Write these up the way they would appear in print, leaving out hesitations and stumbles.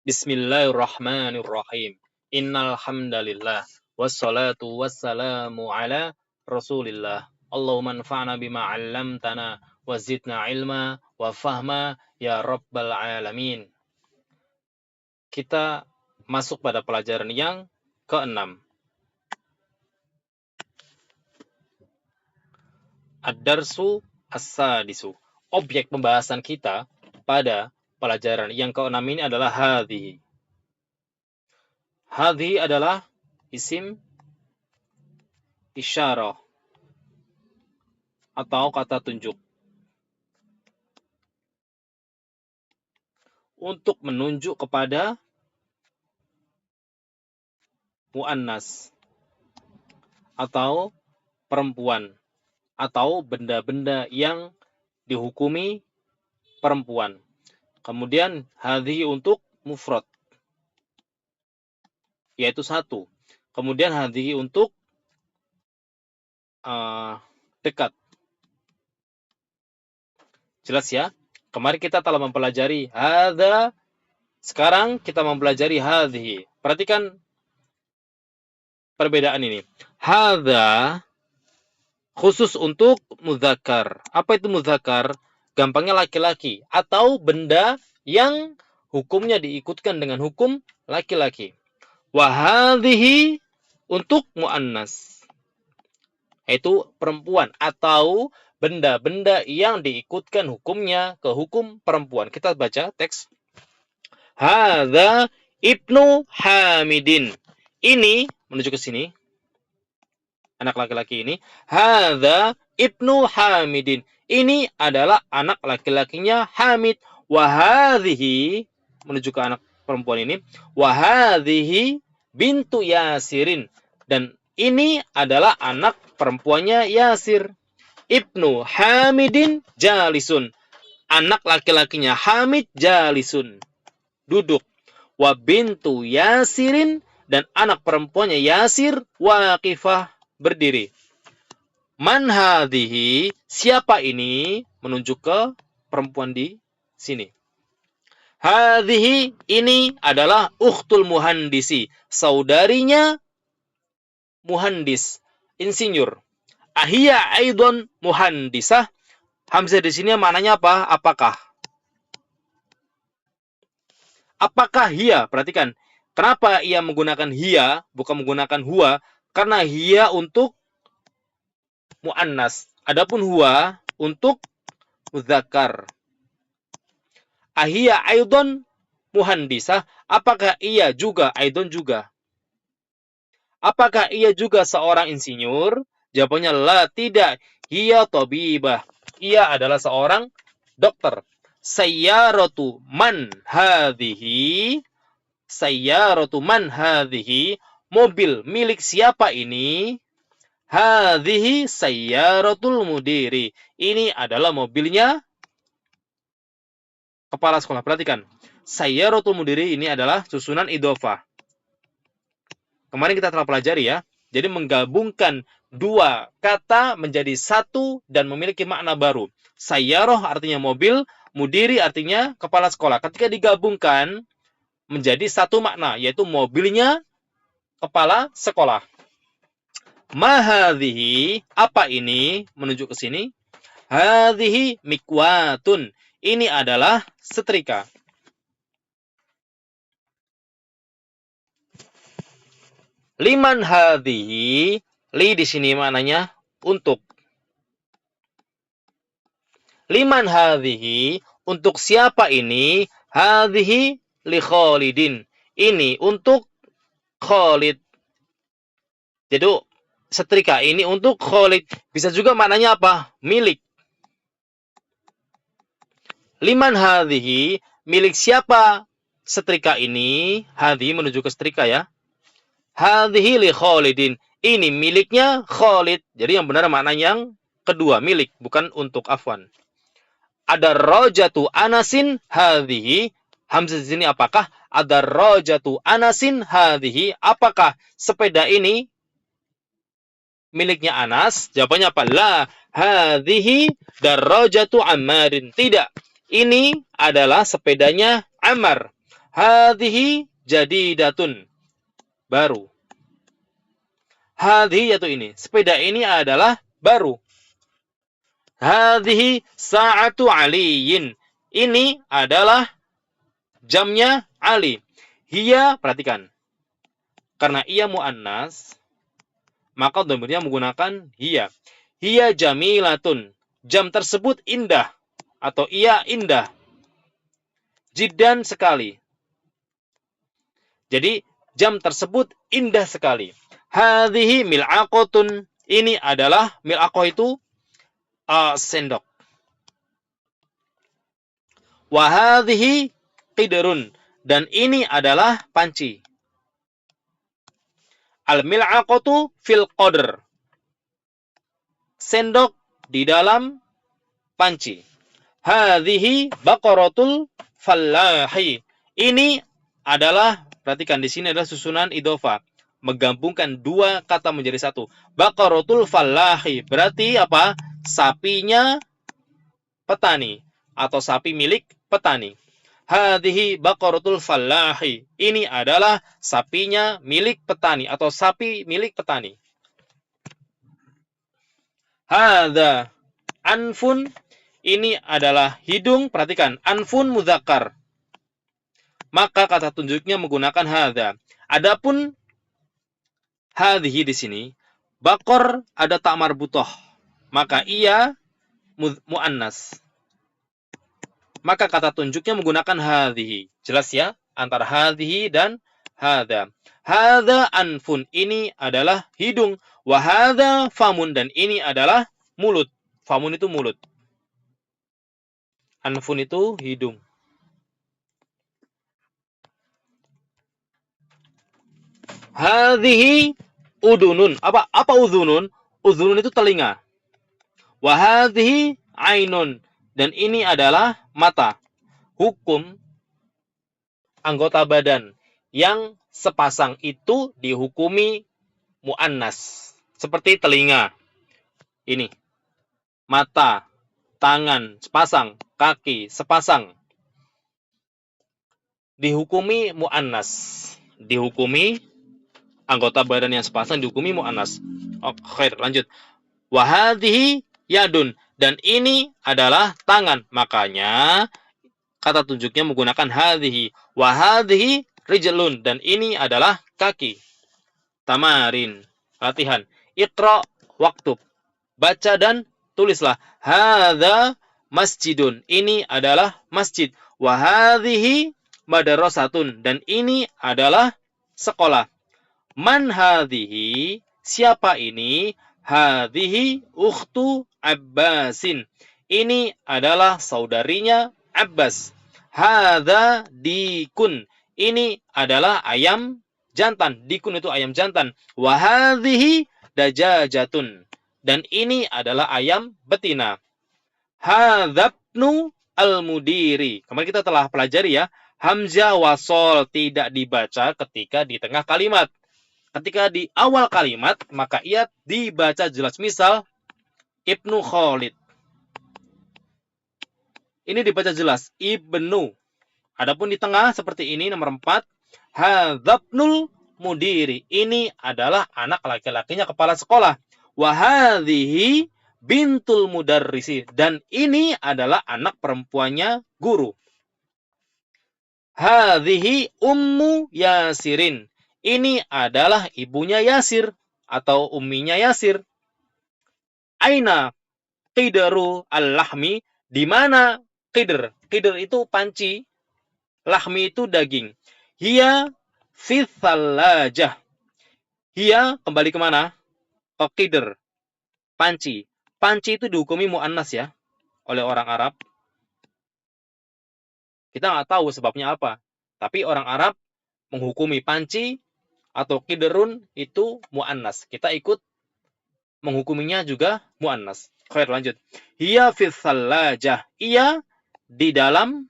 Bismillahirrahmanirrahim. Innal hamdalillah wassalatu wassalamu ala Rasulillah. Allahumma anfa'na bima 'allamtana wa zidna ilma wa fahma ya rabbal alamin. Kita masuk pada pelajaran yang ke-6. Ad-darsu as-sadisu. Objek pembahasan kita pada pelajaran yang ke-6 ini adalah hadhihi. Hadhihi adalah isim isyarah atau kata tunjuk untuk menunjuk kepada muannas atau perempuan atau benda-benda yang dihukumi perempuan. Kemudian hadhihi untuk mufrad, yaitu satu. Kemudian hadhihi untuk dekat. Jelas ya? Kemarin kita telah mempelajari hadza, sekarang kita mempelajari hadhihi. Perhatikan perbedaan ini. Hadza khusus untuk mudzakkar. Apa itu mudzakkar? Gampangnya laki-laki atau benda yang hukumnya diikutkan dengan hukum laki-laki. Wa hadhihi untuk muannas, yaitu perempuan atau benda-benda yang diikutkan hukumnya ke hukum perempuan. Kita baca teks. Hadza ibnu Hamidin. Ini menuju ke sini. Anak laki-laki ini. Hadza ibnu Hamidin. Ini adalah anak laki-lakinya Hamid. Wa hadhihi menuju ke anak perempuan ini. Wa hadhihi bintu Yasirin. Dan ini adalah anak perempuannya Yasir. Ibnu Hamidin jalisun. Anak laki-lakinya Hamid jalisun. Duduk. Wa bintu Yasirin. Dan anak perempuannya Yasir waqifah, berdiri. Man hadhihi, siapa ini? Menunjuk ke perempuan di sini. Hadhihi, ini adalah ukhtul muhandisi, saudarinya muhandis, insinyur. Ahia aidon muhandisah. Hamzah di sini maknanya apa? Apakah? Apakah hiya? Perhatikan. Kenapa ia menggunakan hiya, bukan menggunakan huwa? Karena hiya untuk muannas. Adapun huwa untuk mudzakkar. Ahia aidon muhandisah. Apakah ia juga? Aidon juga. Apakah ia juga seorang insinyur? Jawabannya la, tidak. Hiya tabibah. Ia adalah seorang dokter. Sayyaratu man hadhihi. Sayyaratu man hadhihi. Mobil milik siapa ini? Hadhihi sayyaratul mudiri. Ini adalah mobilnya kepala sekolah. Perhatikan. Sayyaratul mudiri ini adalah susunan idhofah. Kemarin kita telah pelajari ya. Jadi menggabungkan dua kata menjadi satu dan memiliki makna baru. Sayyarah artinya mobil, mudiri artinya kepala sekolah. Ketika digabungkan menjadi satu makna, yaitu mobilnya kepala sekolah. Ma hadhihi, apa ini? Menunjuk ke sini. Hadhihi mikwatun. Ini adalah setrika. Liman hadhihi, li di sini maknanya untuk. Liman hadhihi, untuk siapa ini? Hadhihi li Khalidin. Ini untuk Khalid. Jadi setrika ini untuk Khalid. Bisa juga maknanya apa? Milik. Liman hadhihi, milik siapa setrika ini? Hadhihi menuju ke setrika ya. Hadhihi li Khalidin. Ini miliknya Khalid. Jadi yang benar maknanya yang kedua, milik, bukan untuk, afwan. Ada rojatu anasin hadhihi. Hamzah di sini apakah? Ada rojatu anasin hadhihi. Apakah sepeda ini miliknya Anas? Jawabannya apa? La, hadhihi darrajatu Ammarin. Tidak. Ini adalah sepedanya Ammar. Hadhihi jadidatun, baru. Hadhihi yaitu ini. Sepeda ini adalah baru. Hadhihi sa'atu aliyin. Ini adalah jamnya Ali. Hiya, perhatikan. Karena ia mu'annas, maka dhamirnya menggunakan hiya. Hiya jamilatun. Jam tersebut indah. Atau ia indah. Jiddan sekali. Jadi, jam tersebut indah sekali. Hadhihi mil'aqotun. Ini adalah, mil'aqoh itu sendok. Wahadhihi qidrun. Dan ini adalah panci. Al-mil'aqotu fil qadr. Sendok di dalam panci. Hadhihi baqaratul fallahi. Ini adalah, perhatikan di sini adalah susunan idhofah. Menggabungkan dua kata menjadi satu. Baqaratul fallahi. Berarti apa? Sapinya petani. Atau sapi milik petani. Hadhihi baqaratul fallahi. Ini adalah sapinya milik petani. Atau sapi milik petani. Hadha anfun. Ini adalah hidung. Perhatikan. Anfun mudzakkar. Maka kata tunjuknya menggunakan hadha. Adapun hadhihi di sini, bakor ada tak marbutoh. Maka ia mu'annas. Maka kata tunjuknya menggunakan hadhihi. Jelas ya? Antara hadhihi dan hadha. Hadha anfun. Ini adalah hidung. Wahadha famun. Dan ini adalah mulut. Famun itu mulut. Anfun itu hidung. Hadhihi udunun. Apa udhunun? Udhunun itu telinga. Wahadhihi ainun. Dan ini adalah mata. Hukum anggota badan yang sepasang itu dihukumi mu'annas. Seperti telinga. Ini. Mata, tangan, sepasang. Kaki, sepasang. Dihukumi mu'annas. Dihukumi anggota badan yang sepasang dihukumi mu'annas. Oke, lanjut. Wahadhihi yadun. Dan ini adalah tangan. Makanya kata tunjuknya menggunakan hadhihi. Wahadhihi rijlun. Dan ini adalah kaki. Tamarin. Latihan. Iqra waktub. Baca dan tulislah. Hadha masjidun. Ini adalah masjid. Wahadhihi madrasatun. Dan ini adalah sekolah. Man hadhihi. Siapa ini? Hadhihi ukhtu Abbasin. Ini adalah saudarinya Abbas. Hadha dikun. Ini adalah ayam jantan. Dikun itu ayam jantan. Wahadhihi dajajatun. Dan ini adalah ayam betina. Hadzabnu al-mudiri. Kemarin kita telah pelajari ya. Hamzah wasol tidak dibaca ketika di tengah kalimat. Ketika di awal kalimat, maka ia dibaca jelas. Misal, Ibnu Khalid. Ini dibaca jelas. Ibnu. Adapun di tengah, seperti ini, nomor 4. Hadzabnul mudiri. Ini adalah anak laki-lakinya kepala sekolah. Wahadhihi bintul mudarrisi. Dan ini adalah anak perempuannya guru. Hadhihi ummu Yasirin. Ini adalah ibunya Yasir atau umminya Yasir. Aina qidru al-lahmi. Di mana qidr? Qidr itu panci. Lahmi itu daging. Hiya fi thallajah. Hiya kembali kemana? Ke qidr. Panci. Panci itu dihukumi mu'annas ya. Oleh orang Arab. Kita nggak tahu sebabnya apa. Tapi orang Arab menghukumi panci atau qidrun itu mu'annas. Kita ikut menghukuminya juga mu'annas. Khair, lanjut. Hiya fi thallajah. Ia di dalam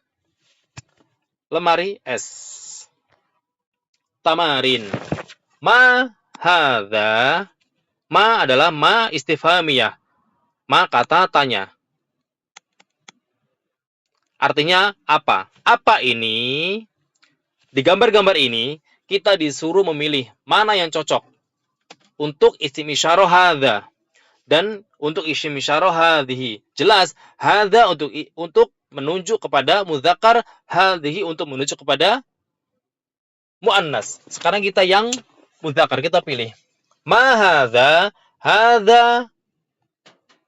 lemari es. Tamarin. Ma hadza. Ma adalah ma istifhamiyah. Ma kata tanya. Artinya apa? Apa ini? Di gambar-gambar ini, kita disuruh memilih mana yang cocok untuk isim isyarah hadza dan untuk isim isyarah hadhihi. Jelas, hadza untuk menunjuk kepada mudzakkar, hadhihi untuk menunjuk kepada muannas. Sekarang kita yang mudzakkar, kita pilih. Ma hadza? Hadza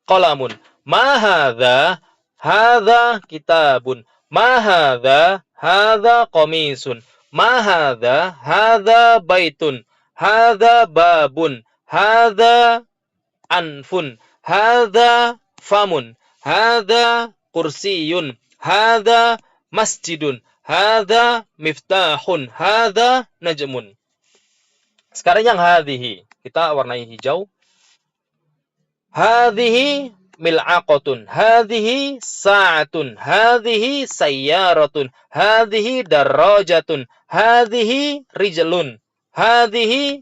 qalamun. Ma hadza? Hadza kitabun. Ma hadza? Hadza qamisun. Ma hadza? Hadza baitun. Hadza babun. Hadza anfun. Hadza famun. Hadza kursiyun. Hadza masjidun. Hadza miftahun. Hadza najmun. Sekarang yang hadhihi. Kita warnai hijau. Hadhihi mil'aqatun, hadhihi sa'atun, hadhihi sayyaratun, hadhihi darajatun, hadhihi rijlun, hadhihi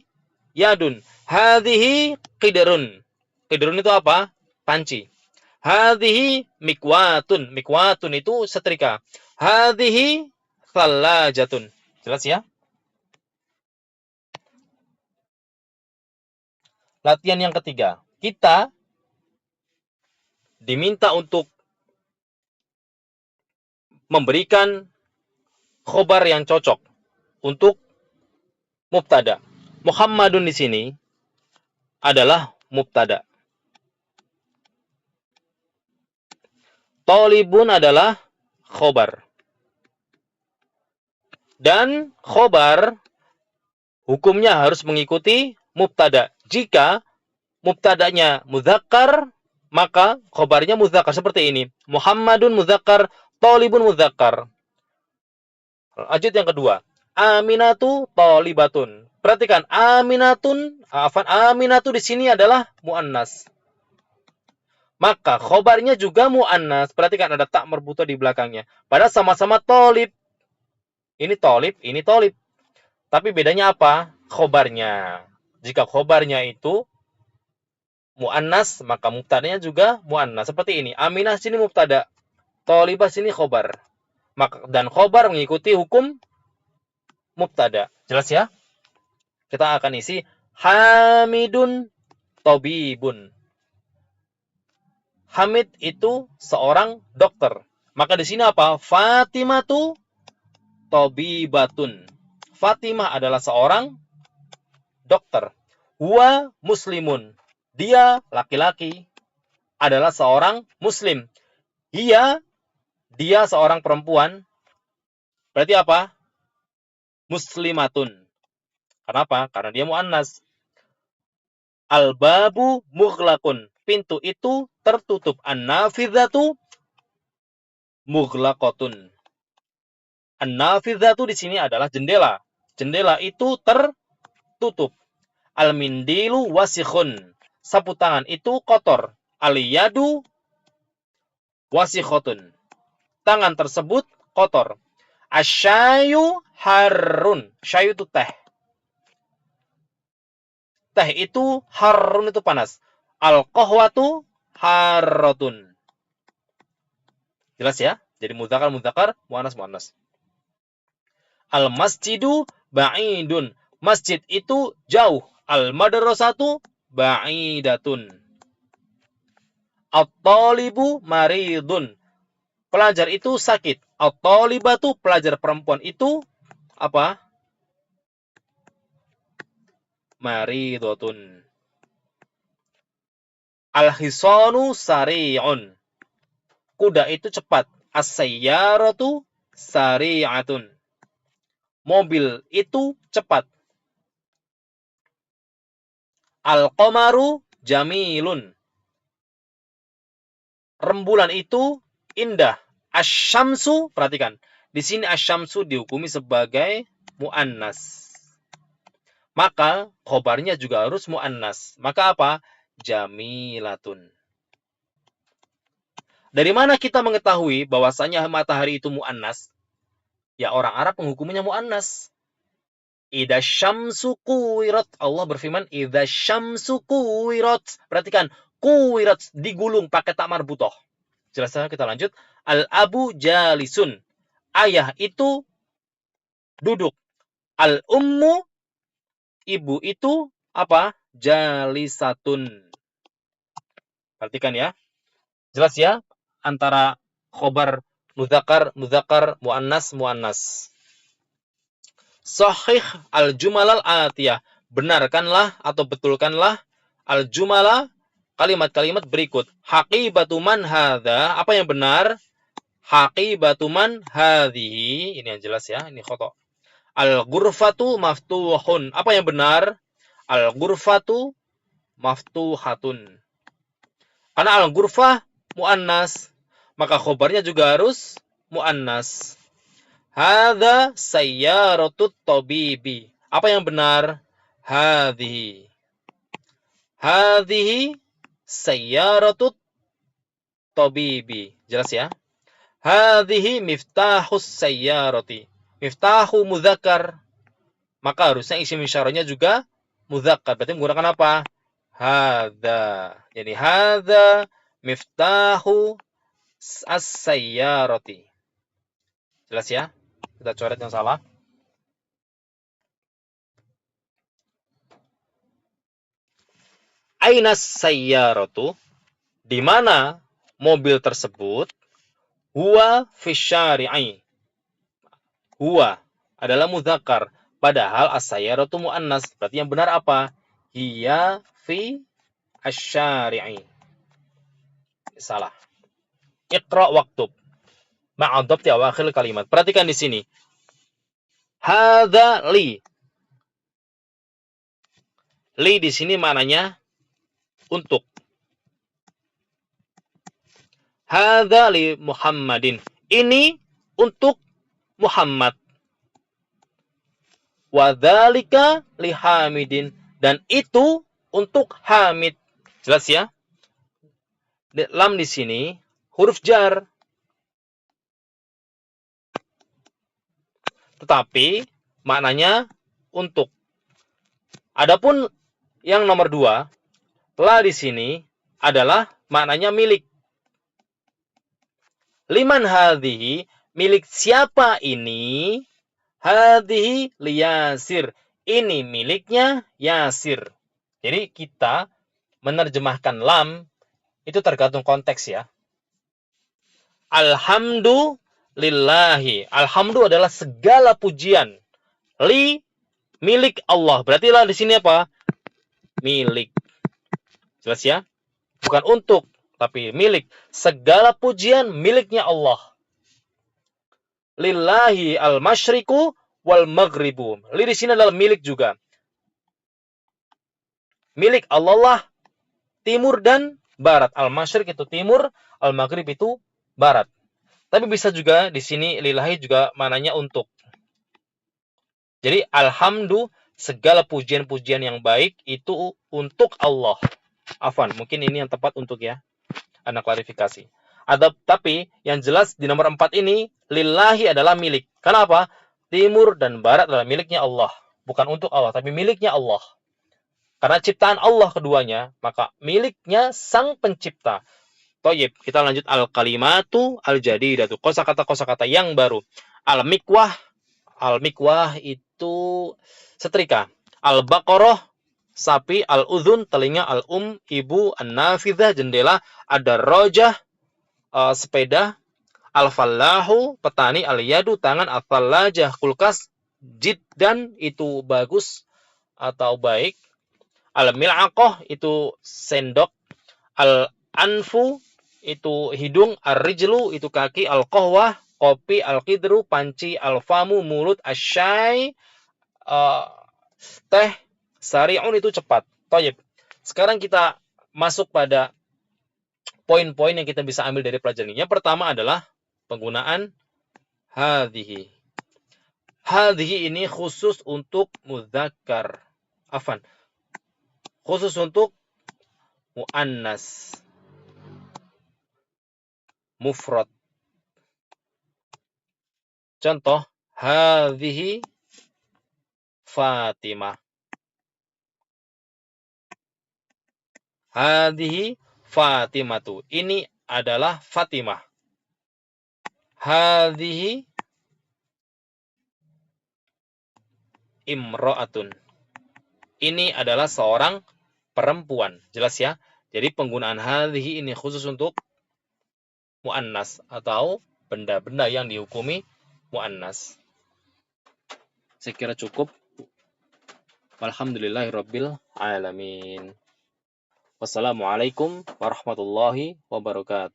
yadun, hadhihi qidrun. Qidrun itu apa? Panci. Hadhihi mikwatun, mikwatun itu setrika. Hadhihi thallajatun. Jelas ya? Latihan yang ketiga. Kita diminta untuk memberikan khobar yang cocok untuk mubtada. Muhammadun di sini adalah mubtada. Talibun adalah khobar. Dan khobar hukumnya harus mengikuti mubtada. Jika mubtadanya mudzakkar, maka khobarnya mudzakkar seperti ini. Muhammadun mudzakkar, talibun mudzakkar. Lanjut yang kedua. Aminatu talibatun. Perhatikan, aminatu di sini adalah muannas. Maka khobarnya juga muannas. Perhatikan ada tak marbuta di belakangnya. Padahal sama-sama talib. Ini talib, ini talib. Tapi bedanya apa? Khobarnya. Jika khobarnya itu muannas, maka mubtadanya juga muannas. Seperti ini. Aminah sini mubtada, talibah sini khobar. Maka dan khobar mengikuti hukum mubtada. Jelas ya? Kita akan isi Hamidun tabibun. Hamid itu seorang dokter. Maka di sini apa? Fatimatu tabibatun. Fatimah adalah seorang dokter. Huwa muslimun. Dia laki-laki adalah seorang muslim. Dia seorang perempuan. Berarti apa? Muslimatun. Kenapa? Karena dia muannas. Al-babu mughlaqun. Pintu itu tertutup. An-nafidhatu mughlaqatun. An-nafidhatu di sini adalah jendela. Jendela itu tertutup. Al-mindilu wasikhun. Sapu tangan itu kotor. Al-yadu wasikhotun. Tangan tersebut kotor. Asyayu harun. Syayu itu teh. Teh itu harun itu panas. Al-qahwatu harrotun. Jelas ya? Jadi mudzakkar, muannas. Al-masjidu ba'idun. Masjid itu jauh. Al-madrasatu ba'idatun. At-talibu maridun. Pelajar itu sakit. At-talibatu pelajar perempuan itu apa? Maridotun. Al-hisanu sari'un. Kuda itu cepat. As-sayyaratu sari'atun. Mobil itu cepat. Al-qamaru jamilun. Rembulan itu indah. Asy-syamsu, perhatikan. Di sini asy-syamsu dihukumi sebagai muannas. Maka khobarnya juga harus muannas. Maka apa? Jamilatun. Dari mana kita mengetahui bahwasanya matahari itu muannas? Ya orang Arab menghukumnya muannas. Idza syamsu kuwirat. Allah berfirman, idza syamsu kuwirat. Perhatikan, kuwirat digulung pakai tak marbutoh. Jelas, kita lanjut. Al-abu jalisun. Ayah itu duduk. Al-ummu, ibu itu apa? Jalisatun. Perhatikan ya. Jelas ya? Antara khobar mudzakkar, muannas, muannas. Sahih al-jumal al-atiyah. Benarkanlah atau betulkanlah al-jumala, kalimat-kalimat berikut. Haqibatu man hadza, apa yang benar? Haqibatu man hadhihi, ini yang jelas ya, ini khoto. Al-ghurfatu maftuhun, apa yang benar? Al-ghurfatu maftuhatun. Karena al-ghurfah muannas, maka khobarnya juga harus muannas. Hadza sayyaratut tabibi. Apa yang benar? Hadhihi. Hadhihi sayyaratut tabibi. Jelas ya? Hadhihi miftahus sayyarati. Miftahu mudzakkar. Maka harusnya isim isyarahnya juga mudzakkar. Berarti menggunakan apa? Hadza. Jadi hadza miftahu as-sayyarati. Jelas ya? Kita coret yang salah. Ainas sayyaratu, di mana mobil tersebut? Huwa fisyari'i. Huwa adalah mudzakkar, padahal as-sayyaratu muannas. Berarti yang benar apa? Hiya fi asyari'i. Salah. Iqra waktub. Ma'adhabti awakhir kalimat. Perhatikan di sini. Hadza li. Li di sini maknanya untuk. Hadza li Muhammadin. Ini untuk Muhammad. Wa dzalika li Hamidin. Dan itu untuk Hamid. Jelas ya? Lam di sini huruf jar. Tetapi maknanya untuk. Adapun yang nomor 2, la di sini adalah maknanya milik. Liman hadhihi, milik siapa ini? Hadhihi liyasir, ini miliknya Yasir. Jadi kita menerjemahkan lam itu tergantung konteks ya. Alhamdulillahi. Alhamdu adalah segala pujian. Li, milik Allah. Berarti lah di sini apa? Milik. Jelas ya? Bukan untuk, tapi milik. Segala pujian miliknya Allah. Lillahi al-masyriku wal maghribu. Li di sini adalah milik juga. Milik Allah lah timur dan barat. Al-masyriq itu timur, al-maghrib itu barat. Tapi bisa juga di sini lillahi juga maknanya untuk. Jadi alhamdu, segala pujian-pujian yang baik itu untuk Allah. Afwan, mungkin ini yang tepat untuk ya. Anda klarifikasi. Tapi yang jelas di nomor 4 ini lillahi adalah milik. Kenapa? Timur dan barat adalah miliknya Allah. Bukan untuk Allah, tapi miliknya Allah. Karena ciptaan Allah keduanya, maka miliknya sang pencipta. Toyib, kita lanjut al-kalimatu al-jadidatu. Kosakata-kosakata yang baru. Al-mikwah. Al-mikwah itu setrika. Al-baqarah, sapi. Al-udhun, telinga. Al-um, ibu. An-nafidah, jendela. Ad-darrajah, sepeda. Al-fallahu, petani. Al-yadu, tangan. Al-thallajah, kulkas. Jiddan, itu bagus atau baik. Al-mil'aqah, itu sendok. Al-anfu, itu hidung. Ar-rijlu, itu kaki. Al-qahwah, kopi. Al-qidru, panci. Al-famu, mulut. Asyai, teh. Sari'un, itu cepat. Toyib. Sekarang kita masuk pada poin-poin yang kita bisa ambil dari pelajaran ini. Yang pertama adalah penggunaan hadhihi. Hadhihi ini khusus untuk mudzakkar. Afan. Khusus untuk muannas. Mufrad. Contoh, hadhihi Fatimah. Hadhihi Fatimatu. Ini adalah Fatimah. Hadhihi imra'atun. Ini adalah seorang perempuan. Jelas ya? Jadi penggunaan hadhihi ini khusus untuk muannas atau benda-benda yang dihukumi muannas. Saya kira cukup. Alhamdulillahirabbil alamin. Wassalamualaikum warahmatullahi wabarakatuh.